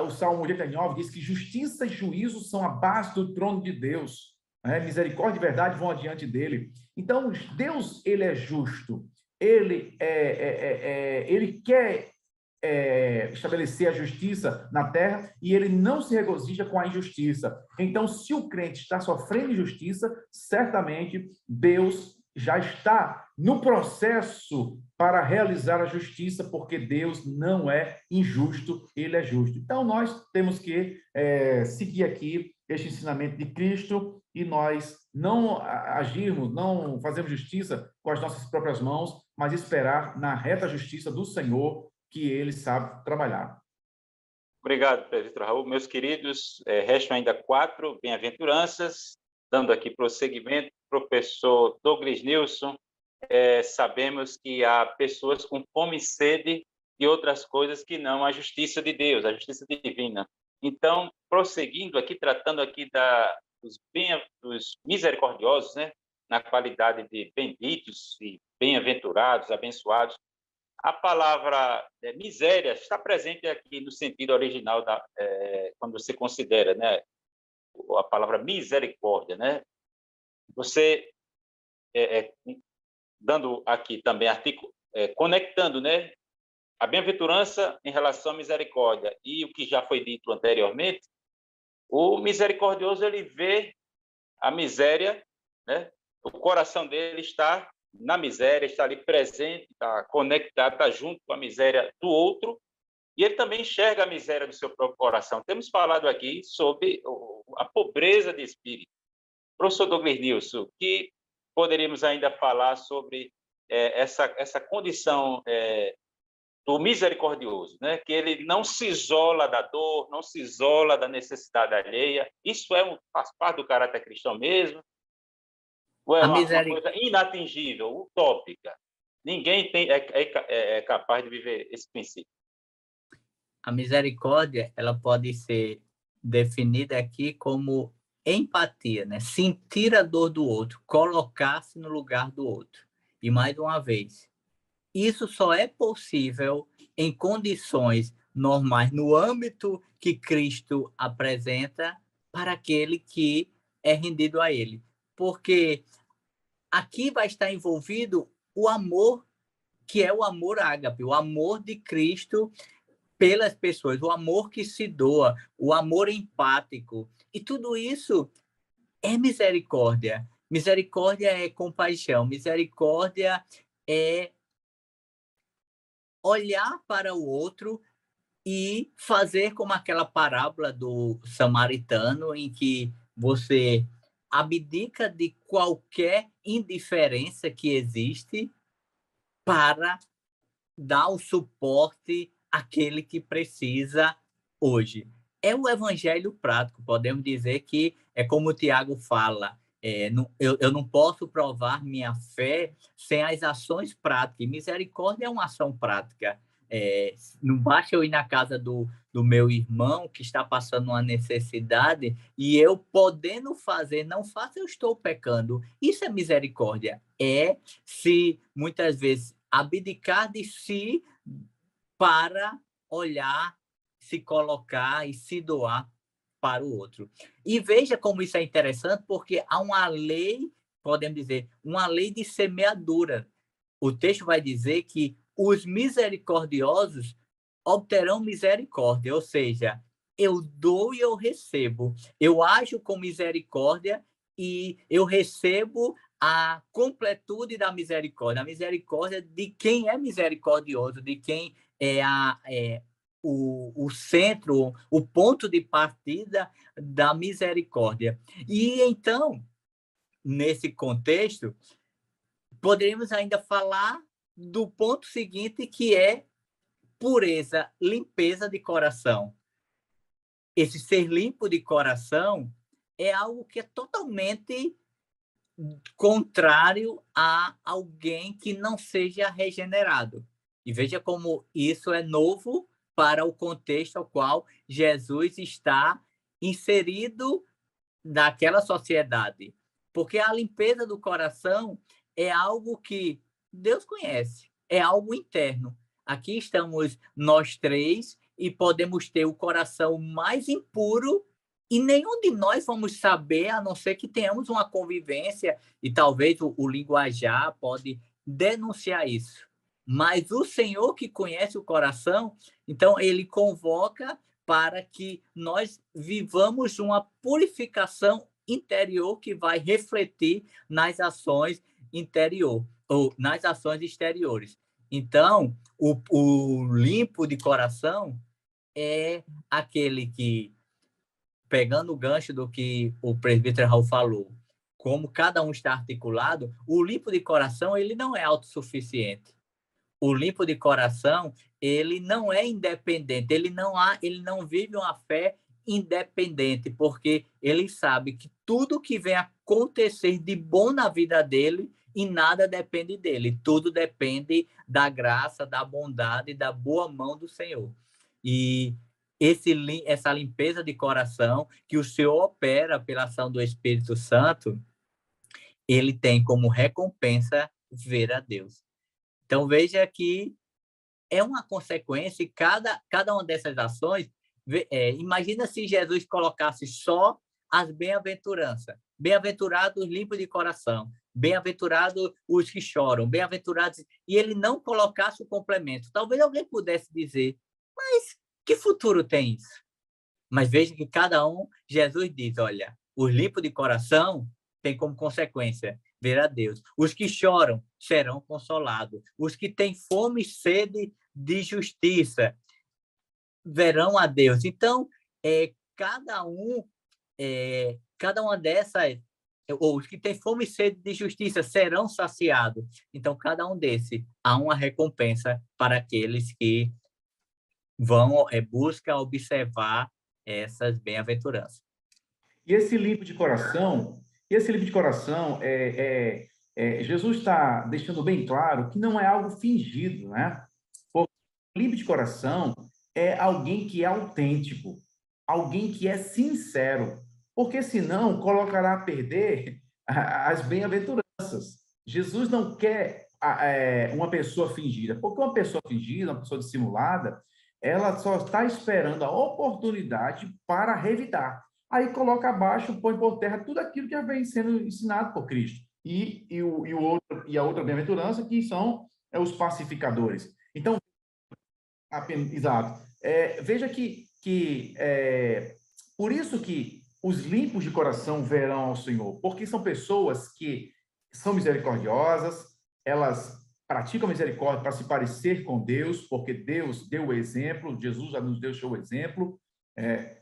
O Salmo 89 diz que justiça e juízo são a base do trono de Deus. Misericórdia e verdade vão adiante dele. Então, Deus, ele é justo. Ele quer estabelecer a justiça na terra e ele não se regozija com a injustiça. Então, se o crente está sofrendo injustiça, certamente Deus já está no processo para realizar a justiça, porque Deus não é injusto, ele é justo. Então, nós temos que seguir aqui este ensinamento de Cristo e nós não agirmos, não fazemos justiça com as nossas próprias mãos, mas esperar na reta justiça do Senhor, que ele sabe trabalhar. Obrigado, presbítero Raul. Meus queridos, restam ainda 4 bem-aventuranças, dando aqui prosseguimento. Professor Douglas Nilson, sabemos que há pessoas com fome e sede e outras coisas que não a justiça de Deus, a justiça divina. Então, prosseguindo aqui, tratando aqui dos misericordiosos, né, na qualidade de benditos e bem-aventurados, abençoados, a palavra miséria está presente aqui no sentido original, quando você considera, né, a palavra misericórdia, né? Você, dando aqui também artigo, conectando, né, a bem-aventurança em relação à misericórdia e o que já foi dito anteriormente, o misericordioso, ele vê a miséria, né? O coração dele está na miséria, está ali presente, está conectado, está junto com a miséria do outro, E ele também enxerga a miséria do seu próprio coração. Temos falado aqui sobre a pobreza de espírito. Professor Douglas Nilson, que poderíamos ainda falar sobre essa condição do misericordioso, né? Que ele não se isola da dor, não se isola da necessidade alheia. Isso faz parte do caráter cristão mesmo? Ou é uma coisa inatingível, utópica? Ninguém é capaz de viver esse princípio. A misericórdia, ela pode ser definida aqui como empatia, né? Sentir a dor do outro, colocar-se no lugar do outro. E mais uma vez, isso só é possível em condições normais, no âmbito que Cristo apresenta para aquele que é rendido a Ele. Porque aqui vai estar envolvido o amor, que é o amor ágape, o amor de Cristo pelas pessoas, o amor que se doa, o amor empático. E tudo isso é misericórdia. Misericórdia é compaixão. Misericórdia é olhar para o outro e fazer como aquela parábola do samaritano, em que você abdica de qualquer indiferença que existe para dar o suporte àquele que precisa hoje. É o evangelho prático, podemos dizer que é como o Tiago fala, eu não posso provar minha fé sem as ações práticas. Misericórdia é uma ação prática. Não basta eu ir na casa do meu irmão que está passando uma necessidade e eu podendo fazer, não faço, eu estou pecando. Isso é misericórdia. Se muitas vezes abdicar de si para olhar, se colocar e se doar para o outro. E veja como isso é interessante, porque há uma lei, podemos dizer, uma lei de semeadura. O texto vai dizer que os misericordiosos obterão misericórdia, ou seja, eu dou e eu recebo. Eu ajo com misericórdia e eu recebo a completude da misericórdia, a misericórdia de quem é misericordioso, de quem é o centro, o ponto de partida da misericórdia. E então, nesse contexto, poderíamos ainda falar do ponto seguinte, que é pureza, limpeza de coração. Esse ser limpo de coração é algo que é totalmente contrário a alguém que não seja regenerado. E veja como isso é novo para o contexto ao qual Jesus está inserido naquela sociedade. Porque a limpeza do coração é algo que Deus conhece, é algo interno. Aqui estamos nós três e podemos ter o coração mais impuro e nenhum de nós vamos saber, a não ser que tenhamos uma convivência e talvez o linguajar pode denunciar isso. Mas o Senhor que conhece o coração, então ele convoca para que nós vivamos uma purificação interior que vai refletir nas ações interior ou nas ações exteriores. Então, o limpo de coração é aquele que, pegando o gancho do que o presbítero Raul falou, como cada um está articulado, o limpo de coração ele não é autossuficiente. O limpo de coração ele não é independente, ele não vive uma fé independente, porque ele sabe que tudo que vem acontecer de bom na vida dele e nada depende dele, tudo depende da graça, da bondade, da boa mão do Senhor. E essa limpeza de coração que o Senhor opera pela ação do Espírito Santo, ele tem como recompensa ver a Deus. Então, veja que é uma consequência e cada uma dessas ações, imagina se Jesus colocasse só as bem-aventuranças. Bem-aventurados os limpos de coração, bem-aventurados os que choram, bem-aventurados... E ele não colocasse o complemento. Talvez alguém pudesse dizer, mas que futuro tem isso? Mas veja que cada um, Jesus diz, olha, os limpos de coração tem como consequência ver a Deus. Os que choram serão consolados. Os que têm fome e sede de justiça. verão a Deus. Então, cada uma dessas, ou os que têm fome e sede de justiça serão saciados. Então, cada um desses, há uma recompensa para aqueles que vão, buscam observar essas bem-aventuranças. E esse limpo de coração, Jesus está deixando bem claro que não é algo fingido, né? Porque limpo de coração é alguém que é autêntico, alguém que é sincero, porque senão colocará a perder as bem-aventuranças. Jesus não quer uma pessoa fingida, porque uma pessoa fingida, uma pessoa dissimulada, ela só está esperando a oportunidade para revidar. Aí coloca abaixo, põe por terra tudo aquilo que já vem sendo ensinado por Cristo. E a outra bem-aventurança, que são os pacificadores. Então, exato. Veja por isso que os limpos de coração verão ao Senhor, porque são pessoas que são misericordiosas, elas praticam misericórdia para se parecer com Deus, porque Deus deu o exemplo, Jesus já nos deixou o exemplo,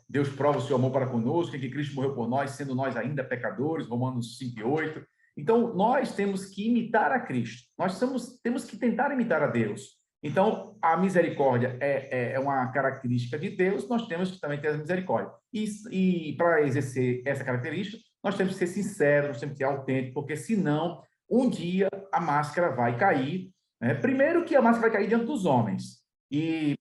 Deus prova o seu amor para conosco, que Cristo morreu por nós, sendo nós ainda pecadores, Romanos 5:8. Então, nós temos que imitar a Cristo, temos que tentar imitar a Deus. Então, a misericórdia é uma característica de Deus, nós temos que também ter a misericórdia. E para exercer essa característica, nós temos que ser sinceros, nós temos que ser autênticos, porque senão, um dia, a máscara vai cair. Né? Primeiro que a máscara vai cair diante dos homens,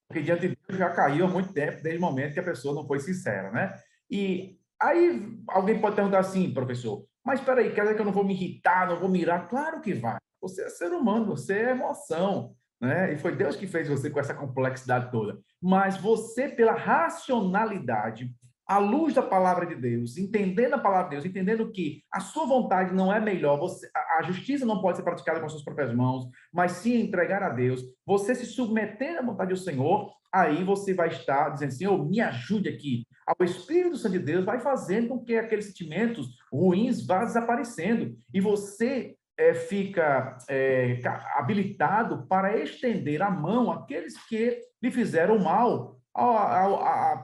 porque diante de Deus já caiu há muito tempo, desde o momento que a pessoa não foi sincera. Né? E aí, alguém pode perguntar assim, professor, mas espera aí, quer dizer que eu não vou me irritar, não vou mirar? Claro que vai. Você é ser humano, você é emoção. Né? E foi Deus que fez você com essa complexidade toda. Mas você, pela racionalidade, à luz da palavra de Deus, entendendo a palavra de Deus, entendendo que a sua vontade não é melhor, a justiça não pode ser praticada com as suas próprias mãos, mas sim entregar a Deus, você se submeter à vontade do Senhor, aí você vai estar dizendo, Senhor, me ajude aqui. O Espírito Santo de Deus vai fazendo com que aqueles sentimentos ruins vá desaparecendo. E você fica habilitado para estender a mão àqueles que lhe fizeram mal,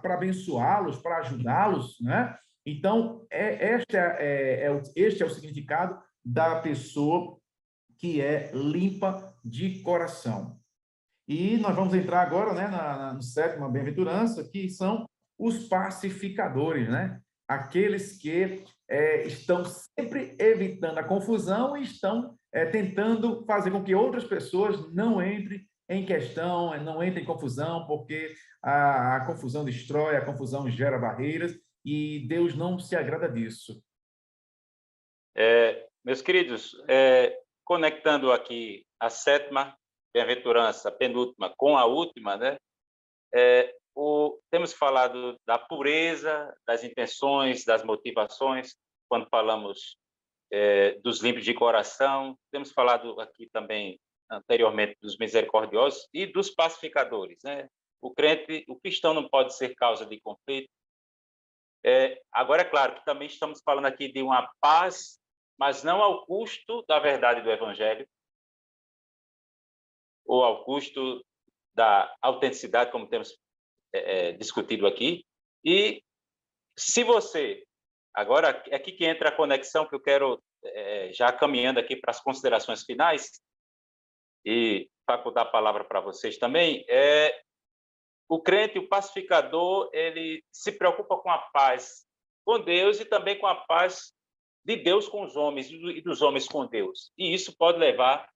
para abençoá-los, para ajudá-los, né? Então, este é o significado da pessoa que é limpa de coração. E nós vamos entrar agora, né, no sétima bem-aventurança, que são os pacificadores, né? Aqueles que estão sempre evitando a confusão e estão tentando fazer com que outras pessoas não entrem em questão, não entrem em confusão, porque a confusão destrói, a confusão gera barreiras e Deus não se agrada disso. Meus queridos, conectando aqui a sétima bem-aventurança, a penúltima, com a última, né? Temos falado da pureza, das intenções, das motivações, quando falamos dos limpos de coração. Temos falado aqui também, anteriormente, dos misericordiosos e dos pacificadores, né? O cristão não pode ser causa de conflito. Agora, é claro que também estamos falando aqui de uma paz, mas não ao custo da verdade do Evangelho, ou ao custo da autenticidade, como temos discutido aqui. E se você... Agora, é aqui que entra a conexão que eu quero, já caminhando aqui para as considerações finais, e facultar a palavra para vocês também, o crente, o pacificador, ele se preocupa com a paz com Deus e também com a paz de Deus com os homens e dos homens com Deus. E isso pode levar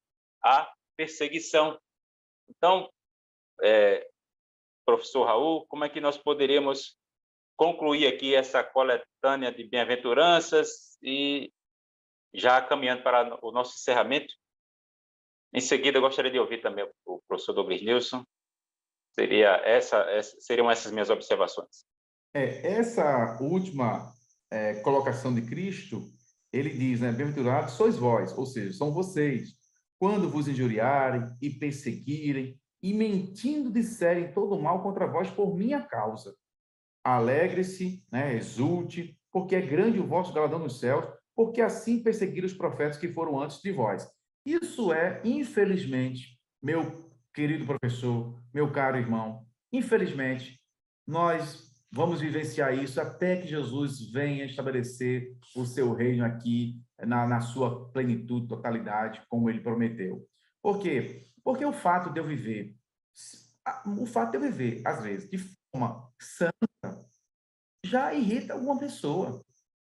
à perseguição. Então, professor Raul, como é que nós poderíamos concluir aqui essa coletânea de bem-aventuranças e já caminhando para o nosso encerramento? Em seguida, eu gostaria de ouvir também o professor Douglas Nilson. Seriam essas minhas observações. Essa última colocação de Cristo, ele diz, né, bem-aventurados sois vós, ou seja, são vocês, quando vos injuriarem e perseguirem e mentindo disserem todo mal contra vós por minha causa. Alegre-se, né, exulte, porque é grande o vosso galardão nos céus, porque assim perseguiram os profetas que foram antes de vós. Isso infelizmente, meu querido professor, meu caro irmão, infelizmente, nós vamos vivenciar isso até que Jesus venha estabelecer o seu reino aqui na sua plenitude, totalidade, como ele prometeu. Por quê? Porque o fato de eu viver, às vezes, de forma santa, já irrita alguma pessoa.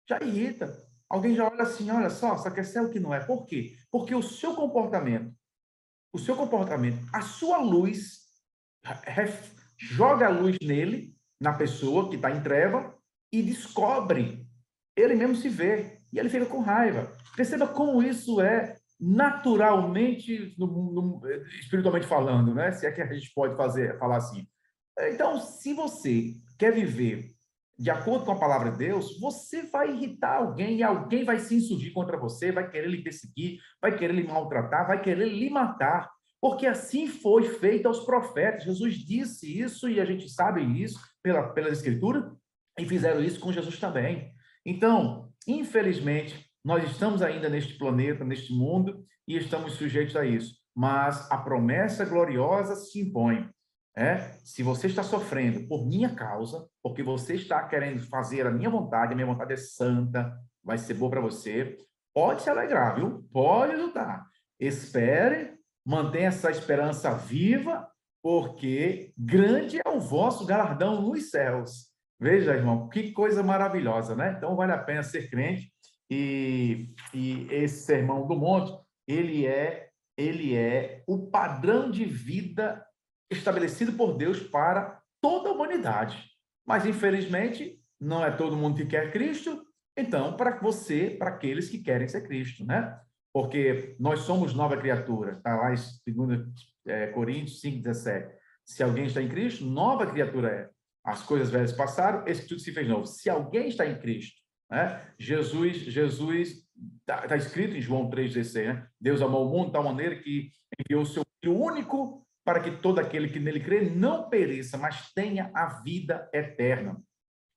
Já irrita. Alguém já olha assim, olha só quer ser o que não é. Por quê? Porque o seu comportamento, a sua luz, joga a luz nele, na pessoa que está em treva, e descobre. Ele mesmo se vê. E ele fica com raiva. Perceba como isso é naturalmente, espiritualmente falando, né? Se é que a gente pode falar assim. Então, se você quer viver de acordo com a palavra de Deus, você vai irritar alguém e alguém vai se insurgir contra você, vai querer lhe perseguir, vai querer lhe maltratar, vai querer lhe matar. Porque assim foi feito aos profetas. Jesus disse isso e a gente sabe isso pela Escritura e fizeram isso com Jesus também. Então, infelizmente, nós estamos ainda neste planeta, neste mundo e estamos sujeitos a isso. Mas a promessa gloriosa se impõe. Se você está sofrendo por minha causa, porque você está querendo fazer a minha vontade é santa, vai ser boa para você, pode se alegrar, viu? Pode lutar. Espere, mantenha essa esperança viva, porque grande é o vosso galardão nos céus. Veja, irmão, que coisa maravilhosa, né? Então, vale a pena ser crente, e esse Sermão do Monte, ele é o padrão de vida estabelecido por Deus para toda a humanidade. Mas, infelizmente, não é todo mundo que quer Cristo, então, para aqueles que querem ser Cristo, né? Porque nós somos nova criatura, está lá em 2 Coríntios 5,17. Se alguém está em Cristo, nova criatura é. As coisas velhas passaram, esse tudo se fez novo. Se alguém está em Cristo, né? Jesus está escrito em João 3,16, né? Deus amou o mundo de tal maneira que enviou o seu Filho único para que todo aquele que nele crê não pereça, mas tenha a vida eterna.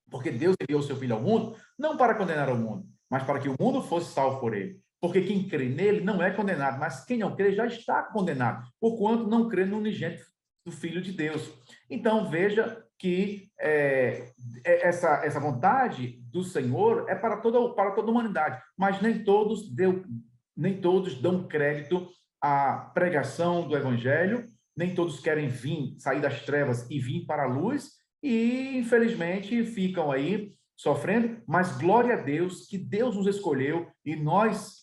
Porque Deus enviou o seu Filho ao mundo, não para condenar o mundo, mas para que o mundo fosse salvo por ele. Porque quem crê nele não é condenado, mas quem não crê já está condenado, porquanto não crê no unigênito do Filho de Deus. Então, veja que essa vontade do Senhor é para toda a humanidade, mas nem todos dão crédito à pregação do Evangelho, nem todos querem sair das trevas e vir para a luz, e, infelizmente, ficam aí sofrendo, mas glória a Deus que Deus nos escolheu e nós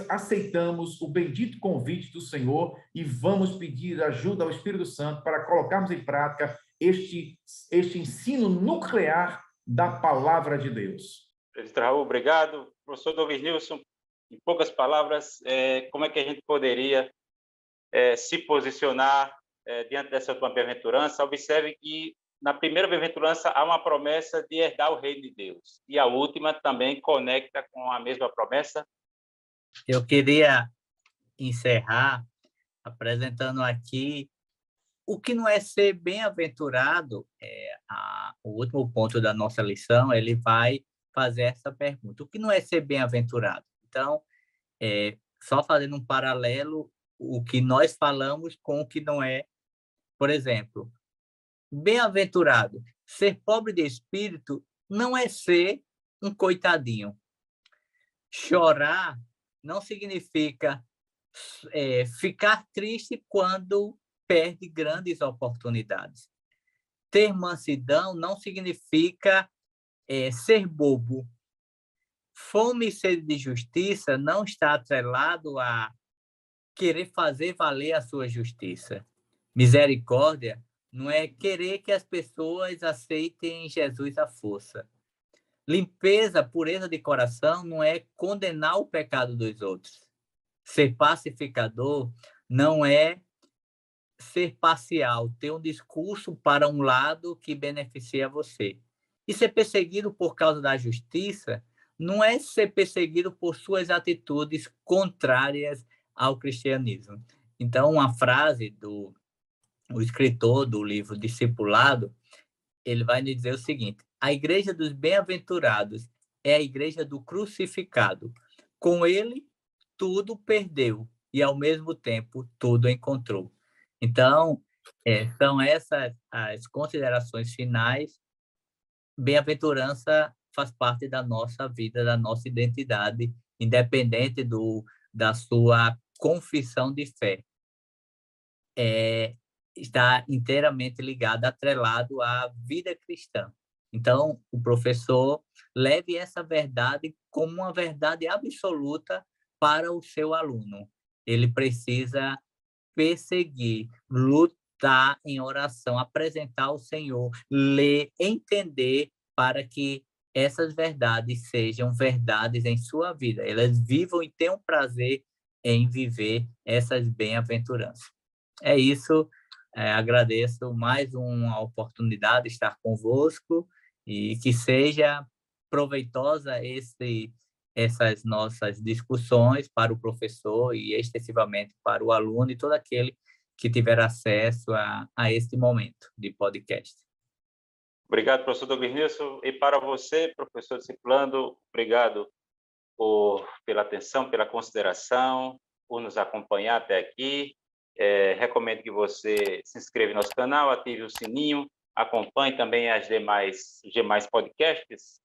aceitamos o bendito convite do Senhor e vamos pedir ajuda ao Espírito Santo para colocarmos em prática este ensino nuclear da palavra de Deus. Presbítero Raul, obrigado. Professor Dovis Nilson, em poucas palavras, como é que a gente poderia se posicionar diante dessa última bem-aventurança? Observe que na primeira bem-aventurança há uma promessa de herdar o reino de Deus, e a última também conecta com a mesma promessa. Eu queria encerrar apresentando aqui o que não é ser bem-aventurado. O último ponto da nossa lição, ele vai fazer essa pergunta: o que não é ser bem-aventurado? Então, só fazendo um paralelo, o que nós falamos com o que não é. Por exemplo, bem-aventurado, ser pobre de espírito não é ser um coitadinho. Chorar não significa ficar triste quando perde grandes oportunidades. Ter mansidão não significa ser bobo. Fome e sede de justiça não está atrelado a querer fazer valer a sua justiça. Misericórdia não é querer que as pessoas aceitem Jesus à força. Limpeza, pureza de coração não é condenar o pecado dos outros. Ser pacificador não é ser parcial, ter um discurso para um lado que beneficia você. E ser perseguido por causa da justiça não é ser perseguido por suas atitudes contrárias ao cristianismo. Então, uma frase do escritor do livro Discipulado, ele vai nos dizer o seguinte: a igreja dos bem-aventurados é a igreja do crucificado. Com ele, tudo perdeu e, ao mesmo tempo, tudo encontrou. Então, São essas as considerações finais. Bem-aventurança faz parte da nossa vida, da nossa identidade, independente da sua confissão de fé. Está inteiramente ligado, atrelado à vida cristã. Então, o professor leve essa verdade como uma verdade absoluta para o seu aluno. Ele precisa perseguir, lutar em oração, apresentar ao Senhor, ler, entender para que essas verdades sejam verdades em sua vida. Elas vivam e tenham prazer em viver essas bem-aventuranças. É isso. Agradeço mais uma oportunidade de estar convosco e que seja proveitosa essas nossas discussões para o professor e extensivamente para o aluno e todo aquele que tiver acesso a este momento de podcast. Obrigado, professor Douglas Nilson. E para você, professor discipulando, obrigado pela atenção, pela consideração, por nos acompanhar até aqui. Recomendo que você se inscreva no nosso canal, ative o sininho, acompanhe também os demais podcasts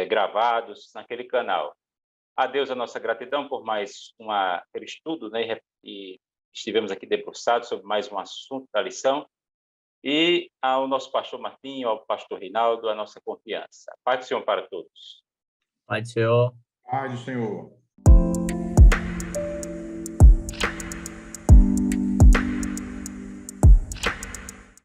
gravados naquele canal. A Deus a nossa gratidão por mais aquele estudo, né? E estivemos aqui debruçados sobre mais um assunto da lição. E ao nosso pastor Martinho, ao pastor Rinaldo, a nossa confiança. Paz do Senhor para todos. Paz do Senhor. Paz do Senhor.